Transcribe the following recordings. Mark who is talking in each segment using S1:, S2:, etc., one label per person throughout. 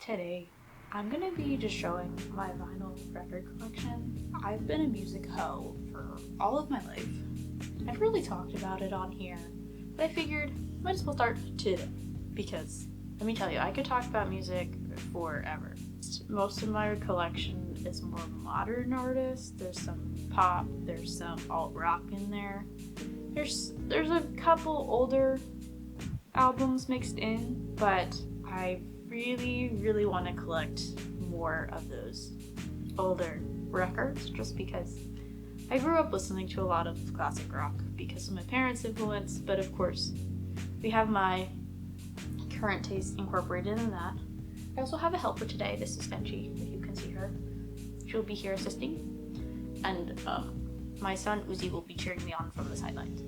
S1: Today, I'm gonna be just showing my vinyl record collection. I've been a music hoe for all of my life. I've really talked about it on here, but I figured might as well start today because let me tell you, I could talk about music forever. Most of my collection is more modern artists. There's some pop, there's some alt rock in there. There's a couple older albums mixed in, but I really want to collect more of those older records just because I grew up listening to a lot of classic rock because of my parents' influence, but of course we have my current taste incorporated in that. I also have a helper today. This is Benji, if you can see her. She'll be here assisting, and my son Uzi will be cheering me on from the sidelines.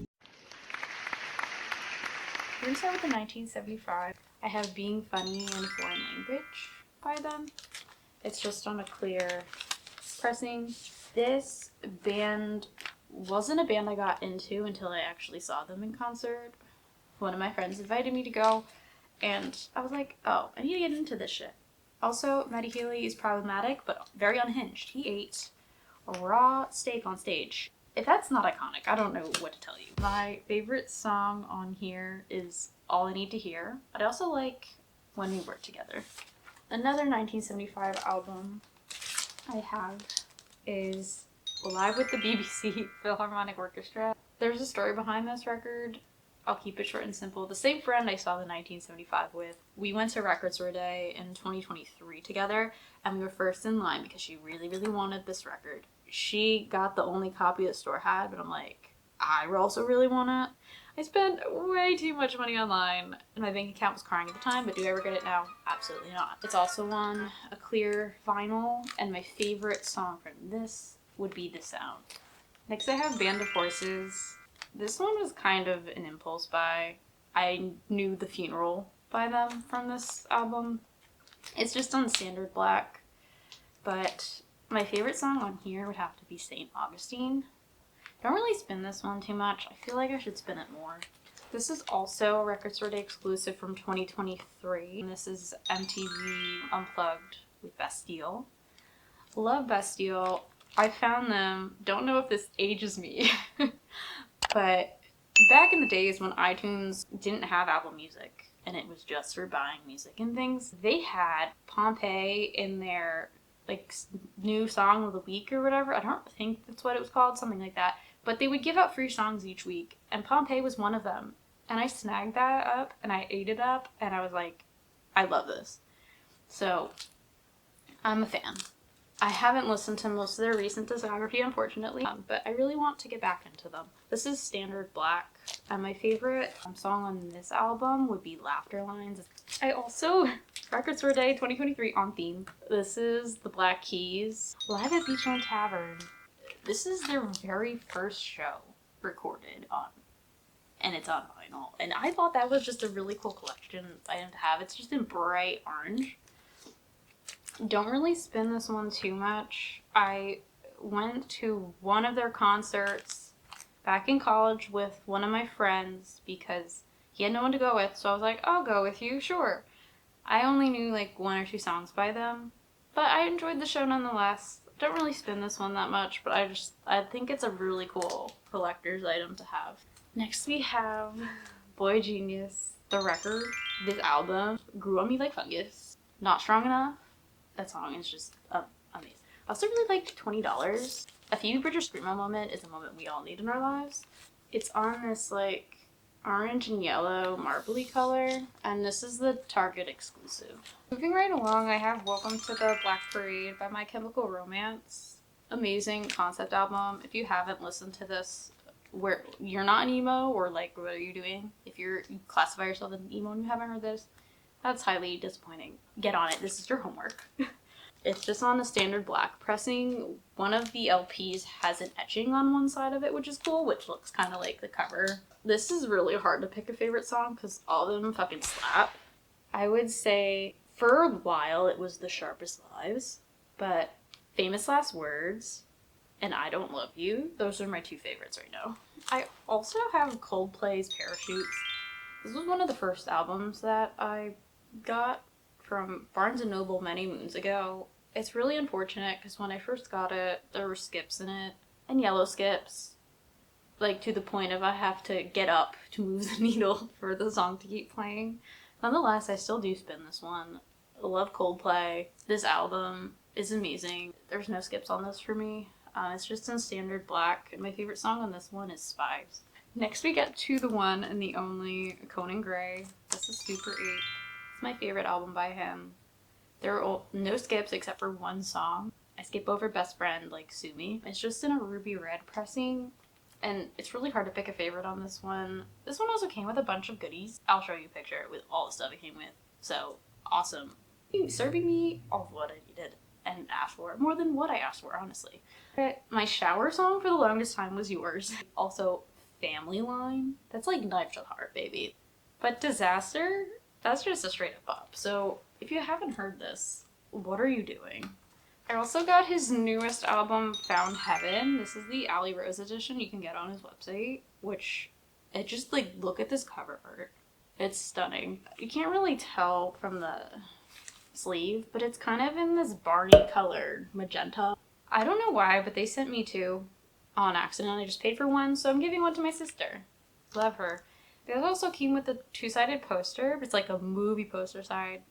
S1: We're gonna start with the 1975. I have Being Funny in Foreign Language by them. It's just on a clear pressing. This band wasn't a band I got into until I actually saw them in concert. One of my friends invited me to go, and I was like, oh, I need to get into this shit. Also, Matty Healy is problematic, but very unhinged. He ate a raw steak on stage. If that's not iconic, I don't know what to tell you. My favorite song on here is All I Need to Hear, but I also like When We Were Together. Another 1975 album I have is Live with the BBC Philharmonic Orchestra. There's a story behind this record. I'll keep it short and simple. The same friend I saw the 1975 with, we went to Record Store Day in 2023 together, and we were first in line because she really wanted this record. She got the only copy the store had, but I'm like, I also really want it. I spent way too much money online, and my bank account was crying at the time, but do I regret it now? Absolutely not. It's also on a clear vinyl, and my favorite song from this would be The Sound. Next I have Band of Horses. This one was kind of an impulse buy. I knew The Funeral by them from this album. It's just on standard black, but my favorite song on here would have to be St. Augustine. Don't really spin this one too much. I feel like I should spin it more. This is also a Record Store Day exclusive from 2023. And this is MTV Unplugged with Bastille. Love Bastille. I found them. Don't know if this ages me. But back in the days when iTunes didn't have Apple Music and it was just for buying music and things, they had Pompeii in their like new song of the week or whatever. I don't think that's what it was called, something like that. But they would give out free songs each week, and Pompeii was one of them. And I snagged that up and I ate it up, and I was like, I love this. So I'm a fan. I haven't listened to most of their recent discography, unfortunately, but I really want to get back into them. This is standard black, and my favorite song on this album would be Laughter Lines. I also, Record Store Day 2023 on theme. This is the Black Keys, live at Beachland Tavern. This is their very first show recorded on, and it's on vinyl. And I thought that was just a really cool collection item to have. It's just in bright orange. Don't really spin this one too much. I went to one of their concerts back in college with one of my friends because he had no one to go with, so I was like, I'll go with you, sure. I only knew like one or two songs by them, but I enjoyed the show nonetheless. Don't really spin this one that much, but I think it's a really cool collector's item to have. Next we have Boy Genius, the record. This album grew on me like fungus. Not Strong Enough. That song is just amazing. I also really liked $20. A Phoebe Bridgers Screamo moment is a moment we all need in our lives. It's on this like orange and yellow marbly color, and this is the Target exclusive. Moving right along, I have Welcome to the Black Parade by My Chemical Romance. Amazing concept album. If you haven't listened to this, where you're not an emo, or like what are you doing? If you classify yourself as an emo and you haven't heard this, that's highly disappointing. Get on it. This is your homework. It's just on a standard black pressing. One of the LPs has an etching on one side of it, which is cool, which looks kind of like the cover. This is really hard to pick a favorite song because all of them fucking slap. I would say for a while it was The Sharpest Lives, but Famous Last Words and I Don't Love You, those are my two favorites right now. I also have Coldplay's Parachutes. This was one of the first albums that I got from Barnes & Noble many moons ago. It's really unfortunate because when I first got it, there were skips in it, and yellow skips. Like, to the point of I have to get up to move the needle for the song to keep playing. Nonetheless, I still do spin this one. I love Coldplay. This album is amazing. There's no skips on this for me. It's just in standard black, and my favorite song on this one is Spies. Next we get to the one and the only Conan Gray. This is Super 8. It's my favorite album by him. There are no skips except for one song. I skip over Best Friend, like Sue Me. It's just in a ruby red pressing, and it's really hard to pick a favorite on this one. This one also came with a bunch of goodies. I'll show you a picture with all the stuff it came with. So, awesome. Serving me all of what I needed and asked for. More than what I asked for, honestly. My shower song for the longest time was Yours. Also, Family Line. That's like knife to the heart, baby. But Disaster, that's just a straight up bop. So if you haven't heard this, what are you doing? I also got his newest album, Found Heaven. This is the Ali Rose edition you can get on his website, which, it just like, look at this cover art. It's stunning. You can't really tell from the sleeve, but it's kind of in this Barney colored magenta. I don't know why, but they sent me two on accident. I just paid for one, so I'm giving one to my sister. Love her. They also came with a two-sided poster, but it's like a movie poster side.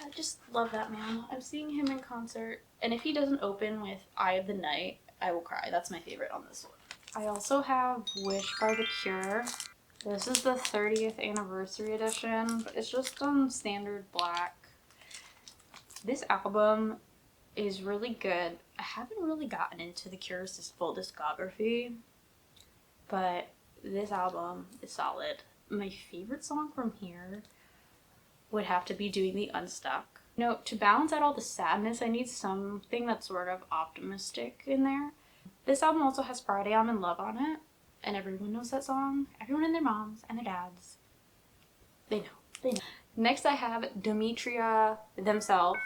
S1: I just love that man. I'm seeing him in concert, and if he doesn't open with Eye of the Night, I will cry. That's my favorite on this one. I also have Wish by The Cure. This is the 30th anniversary edition. It's just standard black. This album is really good. I haven't really gotten into The Cure's full discography, but this album is solid. My favorite song from here would have to be Doing the Unstuck. You know, to balance out all the sadness, I need something that's sort of optimistic in there. This album also has Friday I'm in Love on it, and everyone knows that song. Everyone and their moms and their dads. They know. Next I have Demetria herself.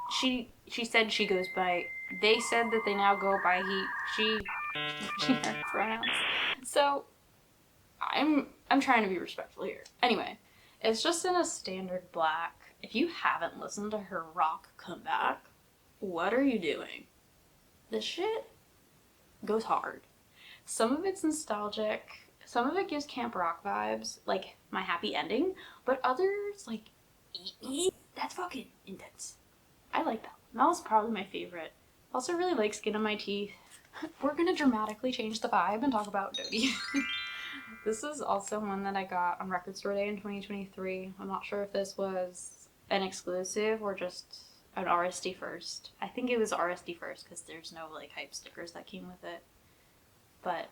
S1: She said she goes by, they said that they now go by she her pronouns. So I'm trying to be respectful here. Anyway, it's just in a standard black. If you haven't listened to her rock comeback, what are you doing? This shit goes hard. Some of it's nostalgic, some of it gives camp rock vibes, like My Happy Ending, but others, like Eat Me, that's fucking intense. I like that one. That was probably my favorite. Also really like Skin on My Teeth. We're gonna dramatically change the vibe and talk about Dodie. This is also one that I got on Record Store Day in 2023. I'm not sure if this was an exclusive or just an RSD first. I think it was RSD first because there's no like hype stickers that came with it. But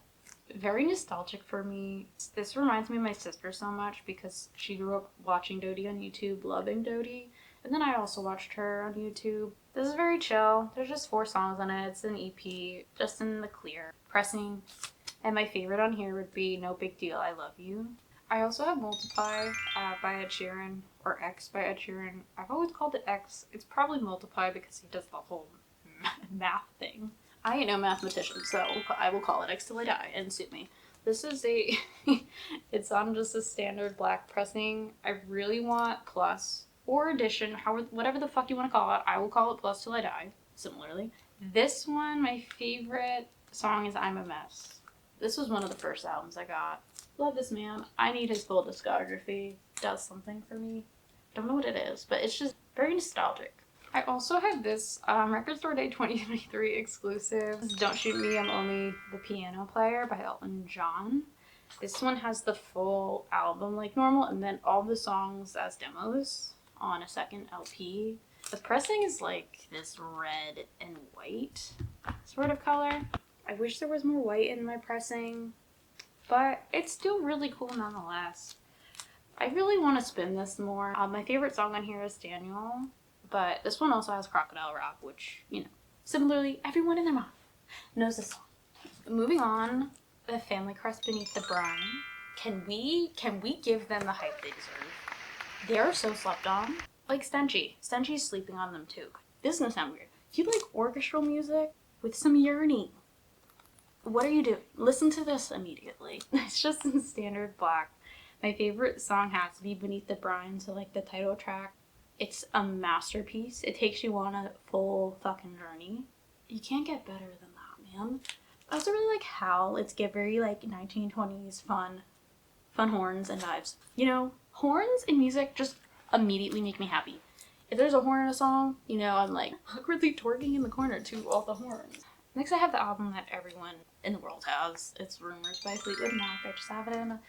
S1: very nostalgic for me. This reminds me of my sister so much because she grew up watching Dodie on YouTube, loving Dodie. And then I also watched her on YouTube. This is very chill. There's just 4 songs on it. It's an EP, just in the clear pressing. And my favorite on here would be No Big Deal, I Love You. I also have Multiply by Ed Sheeran, or X by Ed Sheeran. I've always called it X. It's probably Multiply because he does the whole math thing. I ain't no mathematician, so I will call it X till I die and sue me. This is it's on just a standard black pressing. I really want Plus or Edition, whatever the fuck you want to call it. I will call it Plus till I die, similarly. This one, my favorite song is I'm a Mess. This was one of the first albums I got. Love this man. I need his full discography. Does something for me. Don't know what it is, but it's just very nostalgic. I also have this Record Store Day 2023 exclusive. Don't Shoot Me, I'm Only the Piano Player by Elton John. This one has the full album like normal and then all the songs as demos on a second LP. The pressing is like this red and white sort of color. I wish there was more white in my pressing, but it's still really cool nonetheless. I really want to spin this more. My favorite song on here is Daniel, but this one also has Crocodile Rock, which, you know, similarly, everyone and their mom knows this song. Moving on, The Family Crest Beneath the Brine. Can we give them the hype they deserve? They are so slept on. Like Stenchy. Stenchy's sleeping on them too. This is gonna sound weird. If you like orchestral music with some yearning, what are you doing? Listen to this immediately. It's just in standard black. My favorite song has to be Beneath the Brine, so like the title track. It's a masterpiece. It takes you on a full fucking journey. You can't get better than that, man. I also really like Howl. It's very like 1920s fun horns and vibes. You know, horns in music just immediately make me happy. If there's a horn in a song, you know, I'm like awkwardly twerking in the corner to all the horns. Next, I have the album that everyone in the world has. It's Rumors by Fleetwood Mac. I just have it in a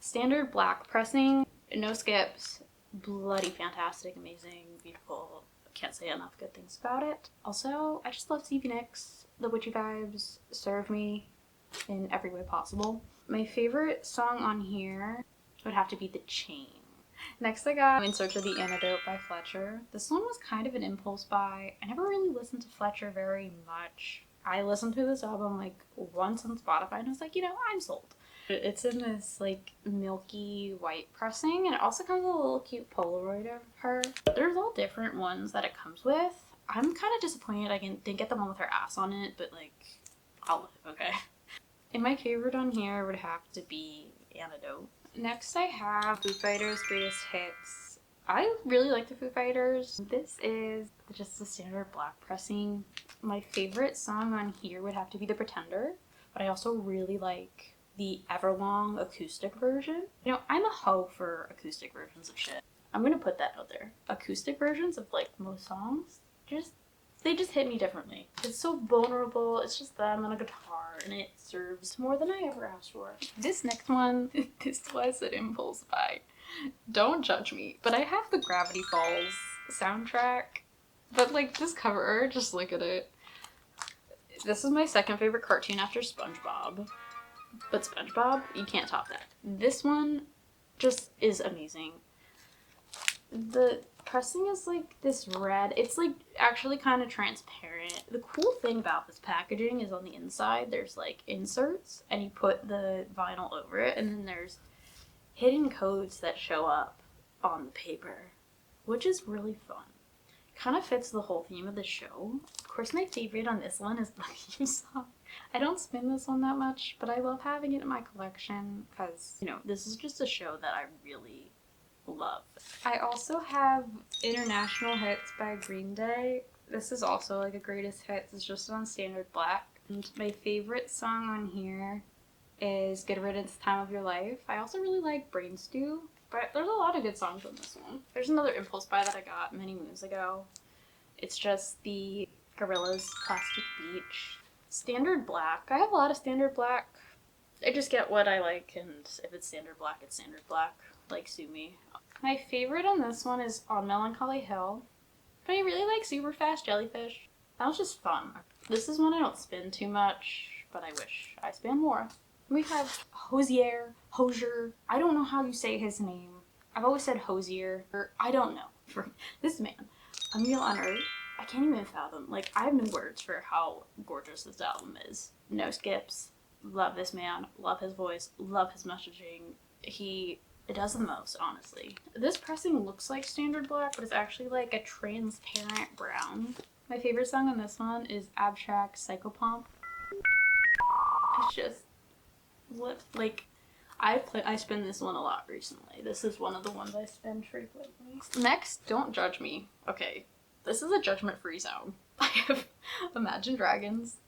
S1: standard black pressing, no skips, bloody fantastic, amazing, beautiful. Can't say enough good things about it. Also, I just love Stevie Nicks. The witchy vibes serve me in every way possible. My favorite song on here would have to be The Chain. Next I got In Search of the Antidote by Fletcher. This one was kind of an impulse buy. I never really listened to Fletcher very much. I listened to this album like once on Spotify and I was like, you know, I'm sold. It's in this like milky white pressing and it also comes with a little cute Polaroid of her. There's all different ones that it comes with. I'm kind of disappointed I didn't get the one with her ass on it, but like, I'll live, okay? And my favorite on here would have to be Antidote. Next I have Foo Fighters' Greatest Hits. I really like the Foo Fighters. This is just the standard black pressing. My favorite song on here would have to be The Pretender, but I also really like the Everlong acoustic version. You know, I'm a hoe for acoustic versions of shit. I'm gonna put that out there. Acoustic versions of like most songs, they just hit me differently. It's so vulnerable, it's just them and a guitar, and it serves more than I ever asked for. This next one, this was an impulse buy. Don't judge me, but I have the Gravity Falls soundtrack, but like this cover art, just look at it. This is my second favorite cartoon after SpongeBob, but SpongeBob, you can't top that. This one just is amazing. The pressing is like this red. It's like actually kind of transparent. The cool thing about this packaging is on the inside there's like inserts and you put the vinyl over it and then there's hidden codes that show up on the paper, which is really fun. Kind of fits the whole theme of the show. Of course, my favorite on this one is the theme song. I don't spin this one that much, but I love having it in my collection because, you know, this is just a show that I really love. I also have International Hits by Green Day. This is also like a greatest hits. It's just on standard black. And my favorite song on here is Good Riddance, Time of Your Life. I also really like Brain Stew, but there's a lot of good songs on this one. There's another impulse buy that I got many moons ago. It's just the Gorillaz Plastic Beach. Standard black. I have a lot of standard black. I just get what I like, and if it's standard black, it's standard black. Like, sue me. My favorite on this one is On Melancholy Hill, but I really like Super Fast Jellyfish. That was just fun. This is one I don't spin too much, but I wish I spin more. We have Hosier. I don't know how you say his name. I've always said Hosier. I don't know. For this man, A Meal on Earth. I can't even fathom. Like, I have no words for how gorgeous this album is. No skips. Love this man. Love his voice. Love his messaging. It does the most, honestly. This pressing looks like standard black, but it's actually like a transparent brown. My favorite song on this one is Abstract Psychopomp. It's just, like, I spin this one a lot recently. This is one of the ones I spin frequently. Next, don't judge me. Okay, this is a judgment-free zone. I have Imagine Dragons.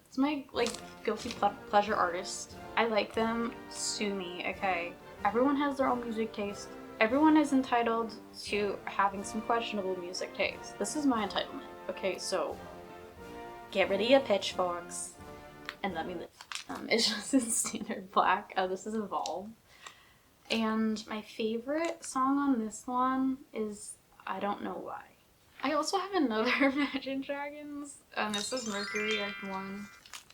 S1: It's my, like, guilty pleasure artist. I like them. Sue me, okay? Everyone has their own music taste. Everyone is entitled to having some questionable music taste. This is my entitlement. Okay, so get rid of your pitchforks and let me live. It's just in standard black. This is Evolve. And my favorite song on this one is I Don't Know Why. I also have another Imagine Dragons. This is Mercury Act 1.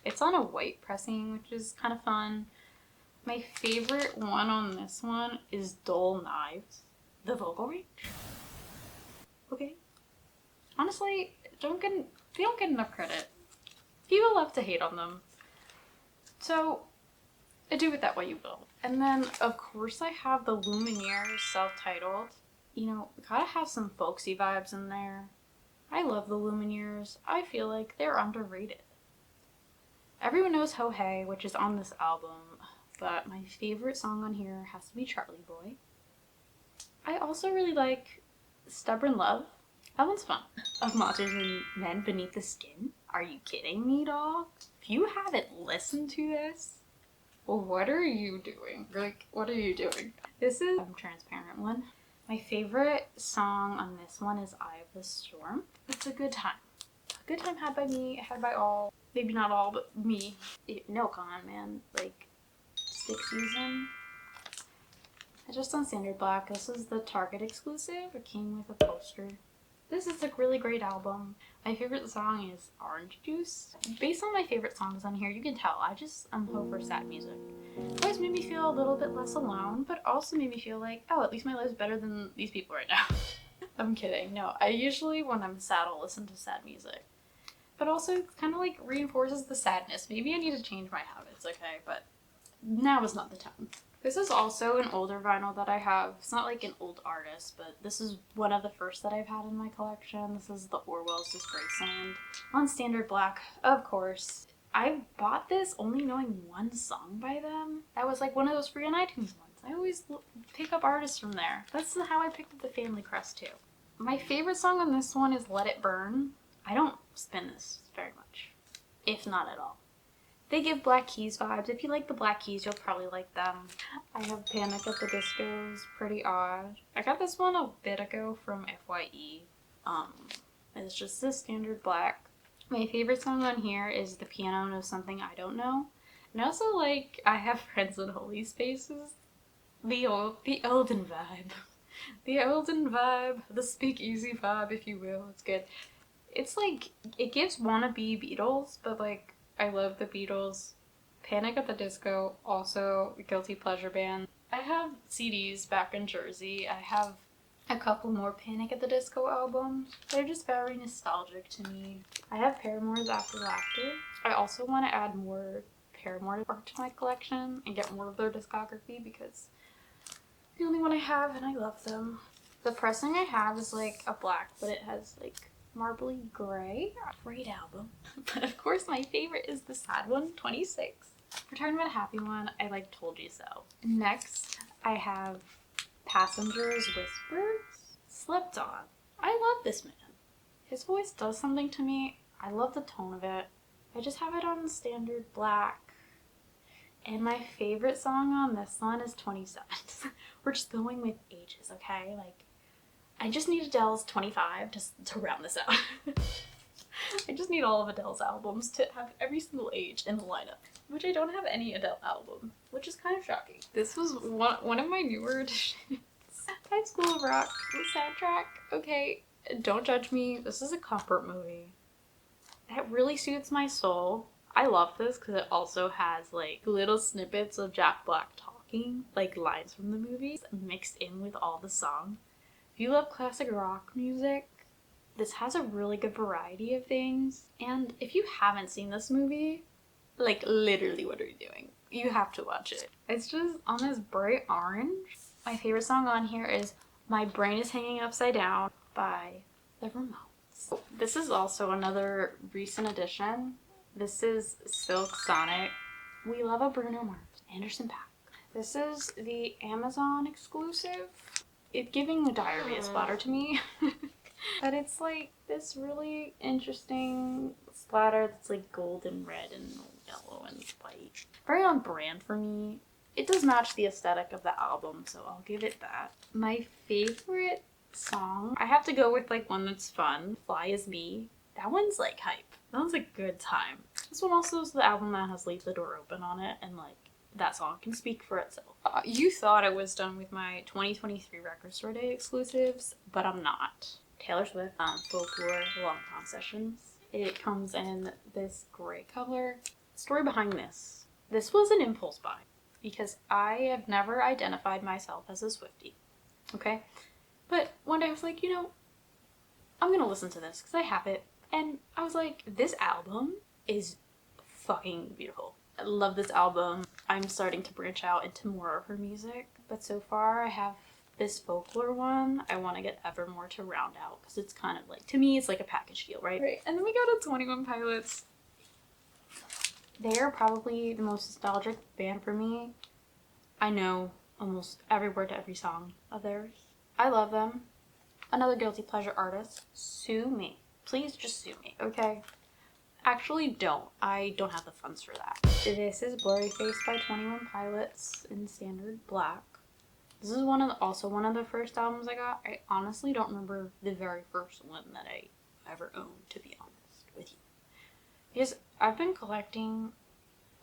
S1: It's on a white pressing, which is kind of fun. My favorite one on this one is Dull Knives. The vocal range. Okay. Honestly, they don't get enough credit. People love to hate on them. So, do with that what you will. And then, of course, I have the Lumineers self-titled. You know, gotta have some folksy vibes in there. I love the Lumineers. I feel like they're underrated. Everyone knows Ho Hey, which is on this album. but my favorite song on here has to be Charlie Boy. I also really like Stubborn Love. That one's fun. Of Monsters and Men Beneath the Skin. Are you kidding me, dog? If you haven't listened to this, well, what are you doing? Like, what are you doing? This is a transparent one. My favorite song on this one is Eye of the Storm. It's a good time. A good time had by me, had by all. Maybe not all, but me. No, come on, man. Like, Stick Season. I just on Standard Black. This is the Target exclusive. It came with a poster. This is a really great album. My favorite song is Orange Juice. Based on my favorite songs on here, you can tell I'm over sad music. It always made me feel a little bit less alone, but also made me feel like, oh, at least my life's better than these people right now. I'm kidding. No, I usually, when I'm sad, I'll listen to sad music. But also, it kind of like reinforces the sadness. Maybe I need to change my habits, okay? But now is not the time. This is also an older vinyl that I have. It's not like an old artist, but this is one of the first that I've had in my collection. This is the Orwell's Disgraceland on Standard Black, of course. I bought this only knowing one song by them. That was like one of those free on iTunes ones. I always pick up artists from there. That's how I picked up the Family Crest too. My favorite song on this one is Let It Burn. I don't spin this very much, if not at all. They give Black Keys vibes. If you like the Black Keys, you'll probably like them. I have Panic at the Disco's Pretty Odd. I got this one a bit ago from FYE. It's just the Standard Black. My favorite song on here is The Piano Knows Something I Don't Know. And I also like I Have Friends in Holy Spaces. The olden vibe. The olden vibe. The speakeasy vibe, if you will. It's good. It's like, it gives wannabe Beatles, but like, I love the Beatles. Panic at the Disco, also a guilty pleasure band. I have CDs back in Jersey. I have a couple more Panic at the Disco albums. They're just very nostalgic to me. I have Paramore's After Laughter. I also want to add more Paramore art to my collection and get more of their discography because the only one I have and I love them. The pressing I have is like a black, but it has like marbly gray. Great album. But of course my favorite is the sad one, 26. Retirement Happy one, I like Told You So. Next, I have Passengers Whispers, Slept On. I love this man. His voice does something to me. I love the tone of it. I just have it on Standard Black. And my favorite song on this one is 27. We're just going with ages, okay? Like, I just need Adele's 25 to round this out. I just need all of Adele's albums to have every single age in the lineup, which I don't have any Adele album, which is kind of shocking. This was one of my newer additions. High School of Rock, the soundtrack. Okay, don't judge me. This is a comfort movie. That really suits my soul. I love this because it also has like little snippets of Jack Black talking, like lines from the movies, mixed in with all the songs. If you love classic rock music, this has a really good variety of things. And if you haven't seen this movie, like literally what are you doing? You have to watch it. It's just on this bright orange. My favorite song on here is My Brain is Hanging Upside Down by the Ramones. This is also another recent addition. This is Silk Sonic. We Love a Bruno Mars. Anderson .Paak. This is the Amazon exclusive. It's giving a diarrhea splatter to me. But it's like this really interesting splatter that's like golden red and yellow and white. Very on brand for me. It does match the aesthetic of the album, so I'll give it that. My favorite song, I have to go with like one that's fun. Fly As Me. That one's like hype. That one's a good time. This one also is the album that has Leave the Door Open on it, and like that song can speak for itself. You thought I was done with my 2023 Record Store Day exclusives, but I'm not. Taylor Swift, Folklore, Long Con Sessions. It comes in this gray color. Story behind this. This was an impulse buy because I have never identified myself as a Swiftie, okay? But one day I was like, you know, I'm gonna listen to this because I have it. And I was like, this album is fucking beautiful. I love this album. I'm starting to branch out into more of her music, but so far I have this Folklore one. I want to get Evermore to round out because it's kind of like, to me, it's like a package deal, right? And then we got a 21 Pilots They are probably the most nostalgic band for me. I know almost every word to every song of theirs. I love them. Another guilty pleasure artist. Sue me. Please just sue me, okay? Actually, don't. I don't have the funds for that. This is Blurry Face by 21 Pilots in standard black. This is also one of the first albums I got. I honestly don't remember the very first one that I ever owned, to be honest with you. Because I've been collecting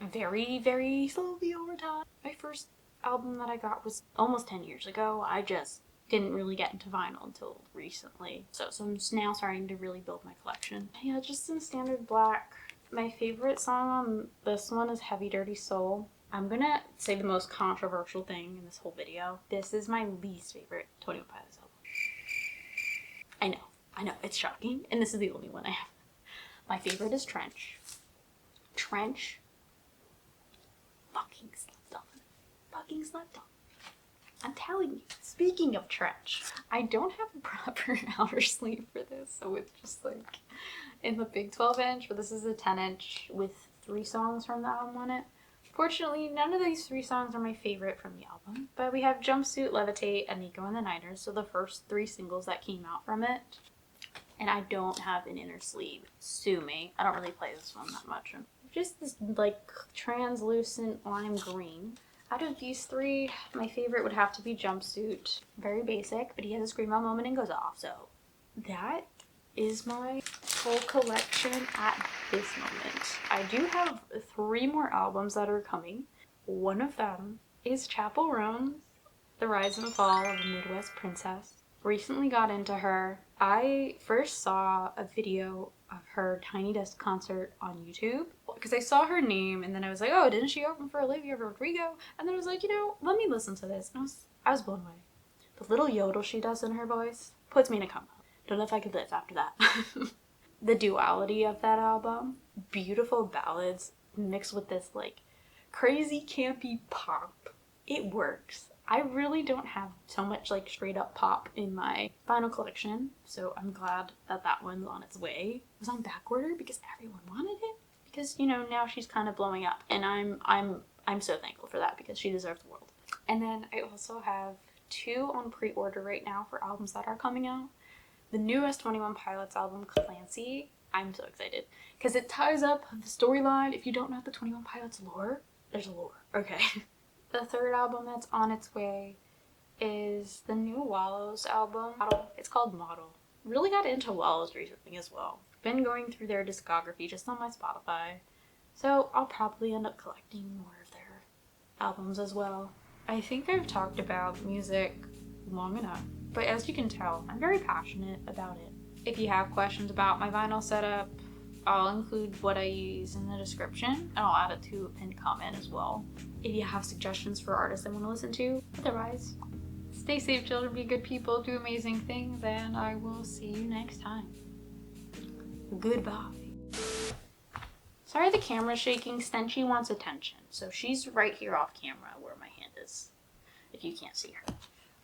S1: very, very slowly over time. My first album that I got was almost 10 years ago. I just didn't really get into vinyl until recently. So I'm just now starting to really build my collection. Yeah, just in standard black. My favorite song on this one is Heavy Dirty Soul. I'm gonna say the most controversial thing in this whole video. This is my least favorite 21 Pilots album. I know, it's shocking, and this is the only one I have. My favorite is Trench. Trench fucking slept on. Fucking slept on. I'm telling you. Speaking of Trench, I don't have a proper outer sleeve for this, so it's just like in the big 12-inch, but this is a 10-inch with 3 songs from the album on it. Fortunately, none of these 3 songs are my favorite from the album, but we have Jumpsuit, Levitate, and Nico and the Niners, so the first 3 singles that came out from it. And I don't have an inner sleeve. Sue me. I don't really play this one that much. Just this like translucent lime green. Out of these 3, my favorite would have to be Jumpsuit. Very basic, but he has a screamo moment and goes off, so that is my full collection at this moment. I do have 3 more albums that are coming. One of them is Chappell Roan's The Rise and Fall of a Midwest Princess. Recently got into her. I first saw a video of her Tiny Desk concert on YouTube because I saw her name and then I was like, oh, didn't she open for Olivia Rodrigo? And then I was like, you know, let me listen to this. And I was blown away. The little yodel she does in her voice puts me in a coma. Don't know if I could live after that. The duality of that album, beautiful ballads mixed with this like crazy campy pop. It works. I really don't have so much like straight up pop in my vinyl collection, so I'm glad that that one's on its way. It was on back order because everyone wanted it. Because, you know, now she's kind of blowing up, and I'm so thankful for that because she deserves the world. And then I also have 2 on pre-order right now for albums that are coming out. The newest 21 Pilots album, Clancy. I'm so excited because it ties up the storyline. If you don't know the 21 Pilots lore, there's a lore. Okay. The 3rd album that's on its way is the new Wallows album. It's called Model. Really got into Wallows recently as well. Been going through their discography just on my Spotify. So I'll probably end up collecting more of their albums as well. I think I've talked about music long enough, but as you can tell, I'm very passionate about it. If you have questions about my vinyl setup, I'll include what I use in the description, and I'll add it to a pinned comment as well. If you have suggestions for artists I want to listen to, otherwise, stay safe, children, be good people, do amazing things, and I will see you next time. Goodbye. Sorry the camera's shaking. Stenchy wants attention, so she's right here off camera where my hand is, if you can't see her.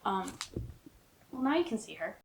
S1: Well, now you can see her.